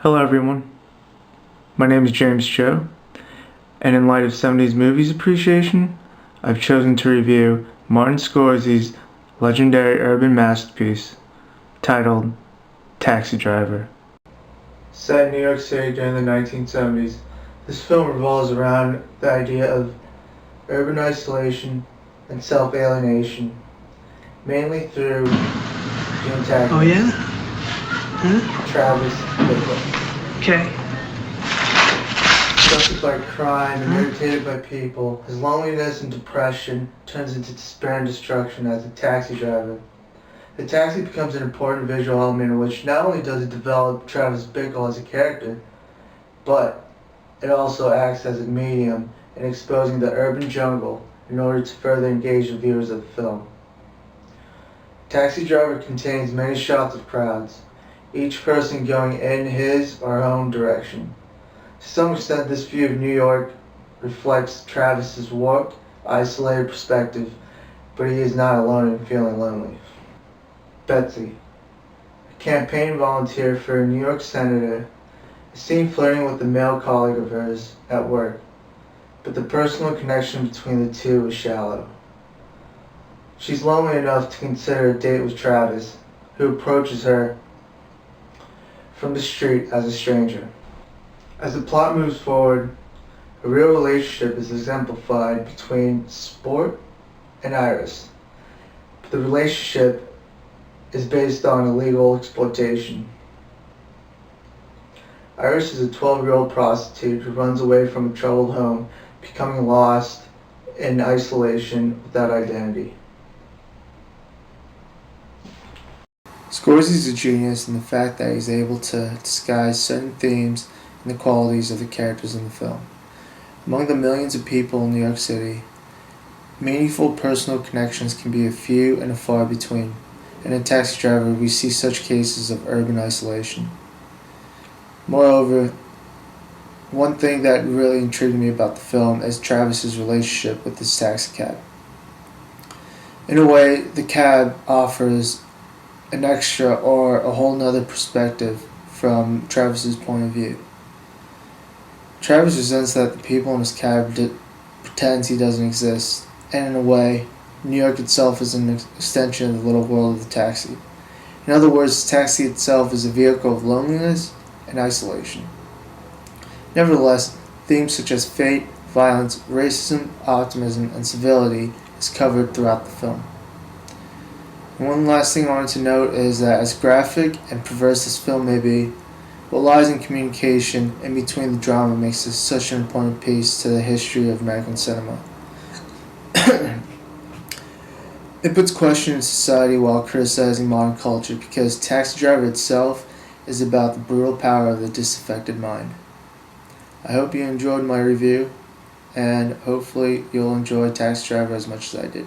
Hello everyone, my name is James Cho, and in light of 70s movies appreciation, I've chosen to review Martin Scorsese's legendary urban masterpiece titled Taxi Driver. Set in New York City during the 1970s, this film revolves around the idea of urban isolation and self-alienation, mainly through the antagonist. Oh yeah? Travis Bickle. Okay. Afflicted by crime and irritated by people, his loneliness and depression turns into despair and destruction as a taxi driver. The taxi becomes an important visual element in which not only does it develop Travis Bickle as a character, but it also acts as a medium in exposing the urban jungle in order to further engage the viewers of the film. Taxi Driver contains many shots of crowds, each person going in his or her own direction. To some extent, this view of New York reflects Travis's warped, isolated perspective, but he is not alone in feeling lonely. Betsy, a campaign volunteer for a New York senator, is seen flirting with a male colleague of hers at work, but the personal connection between the two is shallow. She's lonely enough to consider a date with Travis, who approaches her from the street as a stranger. As the plot moves forward, a real relationship is exemplified between Sport and Iris. But the relationship is based on illegal exploitation. Iris is a 12-year-old prostitute who runs away from a troubled home, becoming lost in isolation without identity. Scorsese is a genius in the fact that he's able to disguise certain themes and the qualities of the characters in the film. Among the millions of people in New York City, meaningful personal connections can be a few and far between, and in Taxi Driver we see such cases of urban isolation. Moreover, one thing that really intrigued me about the film is Travis's relationship with his taxi cab. In a way, the cab offers an extra or a whole nother perspective from Travis's point of view. Travis resents that the people in his cab pretends he doesn't exist, and in a way, New York itself is an extension of the little world of the taxi. In other words, the taxi itself is a vehicle of loneliness and isolation. Nevertheless, themes such as fate, violence, racism, optimism, and civility is covered throughout the film. And one last thing I wanted to note is that as graphic and perverse this film may be, what lies in communication in between the drama makes this such an important piece to the history of American cinema. It puts question in society while criticizing modern culture because Taxi Driver itself is about the brutal power of the disaffected mind. I hope you enjoyed my review, and hopefully you'll enjoy Taxi Driver as much as I did.